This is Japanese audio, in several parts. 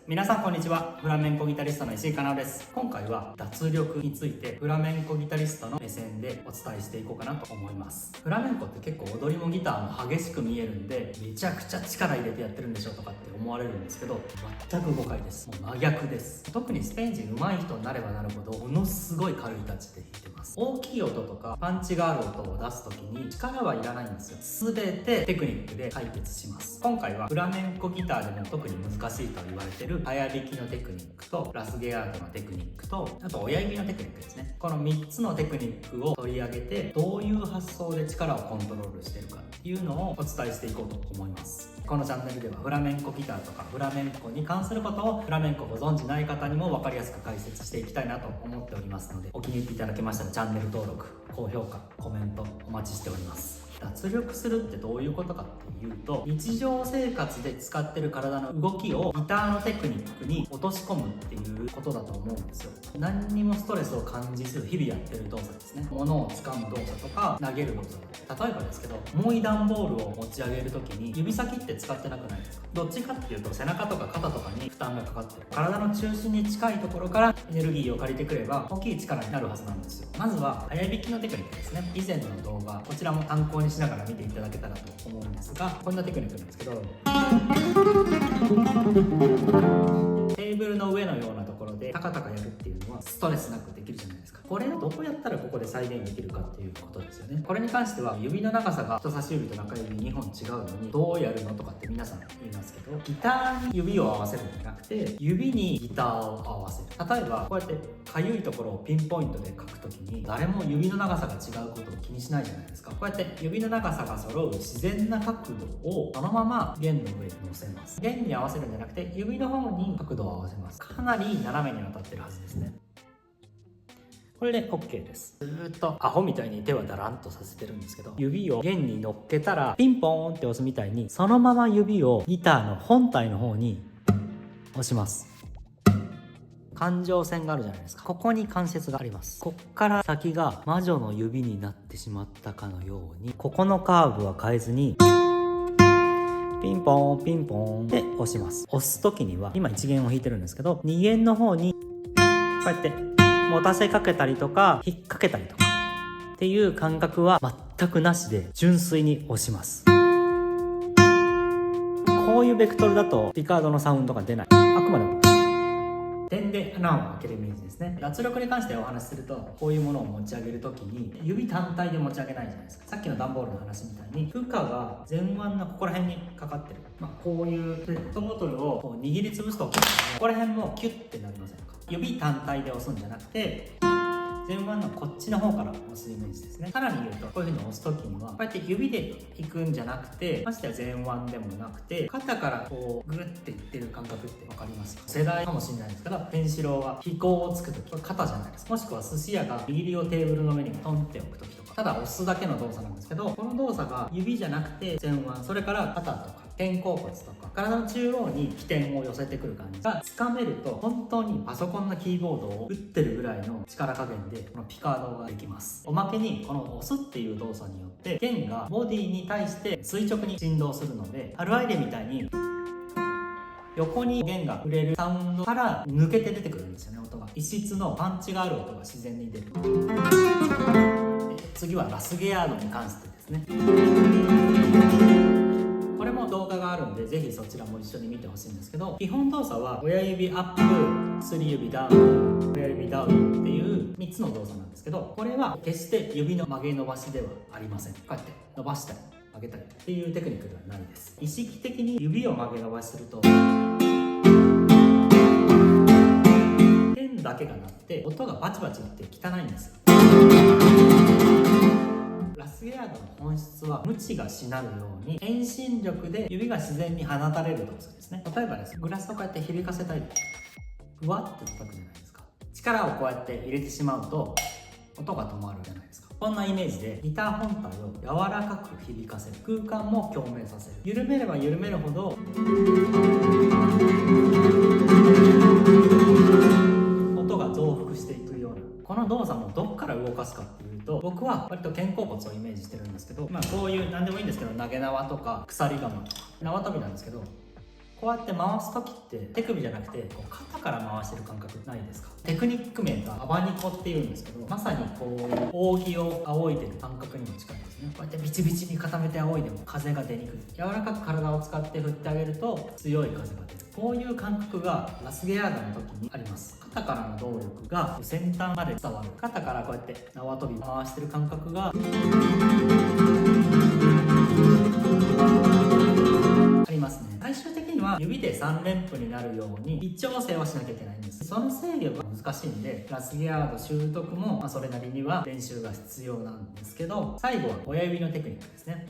皆さんこんにちは。フラメンコギタリストの石井かなおです。今回は脱力についてフラメンコギタリストの目線でお伝えしていこうかなと思います。フラメンコって結構踊りもギターも激しく見えるんで、めちゃくちゃ力入れてやってるんでしょとかって思われるんですけど、全く誤解です。もう真逆です。特にスペイン人上手い人になればなるほどものすごい軽いタッチで弾いてます。大きい音とかパンチがある音を出す時に力はいらないんですよ。全てテクニックで解決します。今回はフラメンコギターでも特に難しいと言われている早弾きのテクニックとラスゲアードのテクニックと、あと親指のテクニックですね。この3つのテクニックを取り上げて、どういう発想で力をコントロールしているかっていうのをお伝えしていこうと思います。このチャンネルではフラメンコギターとかフラメンコに関することをフラメンコご存知ない方にも分かりやすく解説していきたいなと思っておりますので、お気に入っていただけましたらチャンネル登録、高評価、コメントお待ちしております。脱力するってどういうことかっていうと、日常生活で使ってる体の動きをギターのテクニックに落とし込むっていうことだと思うんですよ。何にもストレスを感じず日々やってる動作ですね。物を掴む動作とか投げる動作。例えばですけど、重い段ボールを持ち上げる時に指先って使ってなくないですか？どっちかっていうと背中とか肩とかに負担がかかってる。体の中心に近いところからエネルギーを借りてくれば大きい力になるはずなんですよ。まずは早弾きのテクニックですね。以前の動画、こちらも参考にしながら見ていただけたらと思うんですが、こんなテクニックなんですけど、テーブルの上のようなところでタカタカやるっていうのはストレスなくできるじゃないですか。これをどうやったらここで再現できるかっていうことですよね。これに関しては指の長さが人差し指と中指2本違うのにどうやるのとかって皆さん言いますけど、ギターに指を合わせるんじゃなくて指にギターを合わせる。例えばこうやってかゆいところをピンポイントで書くときに誰も指の長さが違うことを気にしないじゃないですか。こうやって指の長さが揃う自然な角度をそのまま弦の上に乗せます。弦に合わせるんじゃなくて指の方に角度を合わせます。かなり斜めに当たってるはずですね。これで OK です。ずーっとアホみたいに手はだらんとさせてるんですけど、指を弦に乗っけたらピンポーンって押すみたいにそのまま指をギターの本体の方に押します。感情線があるじゃないですか。ここに関節があります。こっから先が魔女の指になってしまったかのように、ここのカーブは変えずにピンポーンピンポーンで押します。押す時には今1弦を弾いてるんですけど、2弦の方にこうやって持たせかけたりとか引っ掛けたりとかっていう感覚は全くなしで純粋に押します。こういうベクトルだとピカードのサウンドが出ない。あくまでも点で穴を開けるイメージですね。脱力に関してお話しすると、こういうものを持ち上げるときに指単体で持ち上げないじゃないですか。さっきの段ボールの話みたいに負荷が前腕のここら辺にかかってる、こういうペットボトルをこう握りつぶすとここら辺もキュッてなりませんか？指単体で押すんじゃなくて前腕のこっちの方から押すイメージですね。さらに言うと、こういう風に押す時にはこうやって指でいくんじゃなくて、ましては前腕でもなくて肩からこうグッていってる感覚って分かりますか？世代かもしれないですけど、ペンシローは飛行をつく時、これ肩じゃないですか。もしくは寿司屋が握りをテーブルの上にトンって置く時とか、ただ押すだけの動作なんですけど、この動作が指じゃなくて前腕、それから肩とか肩甲骨とか体の中央に起点を寄せてくる感じがつかめると、本当にパソコンのキーボードを打ってるぐらいの力加減でこのピカードができます。おまけにこの押すっていう動作によって弦がボディに対して垂直に振動するので、アルアイレみたいに横に弦が触れるサウンドから抜けて出てくるんですよね。音が異質のパンチがある音が自然に出る。次はラスゲアードに関してですね。これも動画があるんで、ぜひそちらも一緒に見てほしいんですけど、基本動作は親指アップ、薬指ダウン、親指ダウンっていう3つの動作なんですけど、これは決して指の曲げ伸ばしではありません。こうやって伸ばしたり曲げたりっていうテクニックではないです。意識的に指を曲げ伸ばしすると弦だけが鳴って音がバチバチって汚いんですよ。ラスゲアードの本質は無知がしなるように遠心力で指が自然に放たれる動作ですね。例えばです、グラスをこうやって響かせたい時、ふわって叩くじゃないですか。力をこうやって入れてしまうと音が止まるじゃないですか。こんなイメージでギター本体を柔らかく響かせる、空間も共鳴させる。緩めれば緩めるほど音が増幅していくような、この動作もどっから動かすかっていうと、僕は割と肩甲骨をイメージしてるんですけど、こういう何でもいいんですけど、投げ縄とか鎖鎌とか縄跳びなんですけど、こうやって回す時って手首じゃなくてこう肩から回してる感覚ないですか？テクニック名がアバニコっていうんですけど、まさにこう扇を仰いでる感覚にも近いですね。こうやってビチビチに固めて仰いでも風が出にくい。柔らかく体を使って振ってあげると強い風が出る。こういう感覚がラスゲヤードの時にあります。肩からの動力が先端まで伝わる。肩からこうやって縄跳び回してる感覚がありますね。最終的には指で3連符になるように微調整はしなきゃいけないんです。その制御が難しいんで、ラスゲヤード習得もそれなりには練習が必要なんですけど、最後は親指のテクニックですね。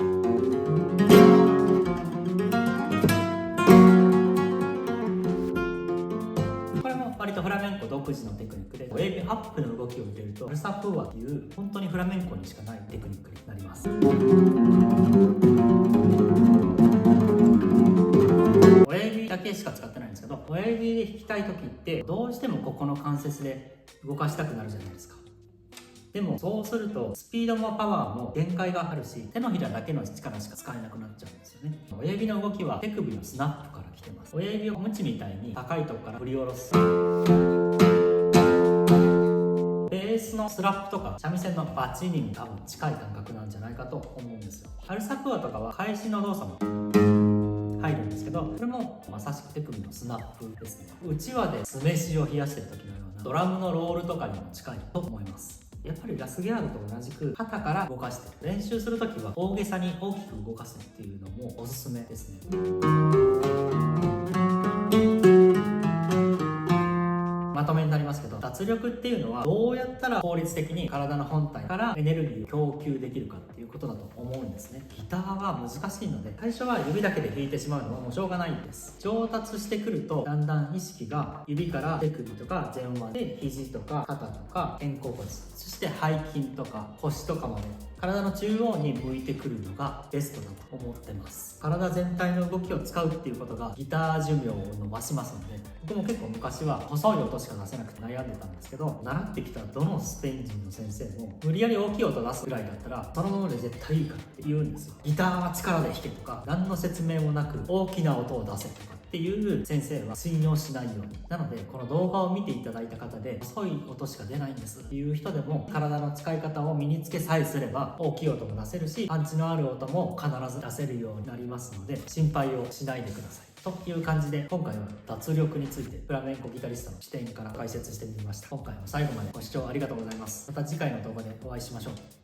これも割とフラメンコ独自のテクニックで、親指アップの動きを入れるとアルサプーアっていう本当にフラメンコにしかないテクニックになります。親指だけしか使ってないんですけど、親指で弾きたい時ってどうしてもここの関節で動かしたくなるじゃないですか。でもそうするとスピードもパワーも限界があるし、手のひらだけの力しか使えなくなっちゃうんですよね。親指の動きは手首のスナップから来てます。親指をおむちみたいに高いとこから振り下ろす。ベースのスラップとか三味線のバチにも多分近い感覚なんじゃないかと思うんですよ。アルサプーアとかは返しの動作も入るんですけど、これもまさしく手首のスナップですね。うちわで酢飯を冷やしてる時のようなドラムのロールとかにも近いと思います。やっぱりラスゲヤードと同じく肩から動かして練習する時は大げさに大きく動かすっていうのもおすすめですね。まとめになりますけど、脱力っていうのはどうやったら効率的に体の本体からエネルギーを供給できるかっていうことだと思うんですね。ギターは難しいので、最初は指だけで弾いてしまうのはもうしょうがないんです。上達してくるとだんだん意識が指から手首とか前腕で肘とか肩とか肩甲骨、そして背筋とか腰とかまで体の中央に向いてくるのがベストだと思ってます。体全体の動きを使うっていうことがギター寿命を伸ばしますので、僕も結構昔は細い音しか出せなくて悩んでたんですけど、習ってきたどのスペイン人の先生も無理やり大きい音出すぐらいだったらそのままで絶対いいからって言うんですよ。ギターは力で弾けとか、何の説明もなく大きな音を出せとかっていう先生は信用しないように。なのでこの動画を見ていただいた方で細い音しか出ないんですっていう人でも、体の使い方を身につけさえすれば大きい音も出せるし、パンチのある音も必ず出せるようになりますので、心配をしないでくださいという感じで、今回は脱力についてフラメンコギタリストの視点から解説してみました。今回も最後までご視聴ありがとうございます。また次回の動画でお会いしましょう。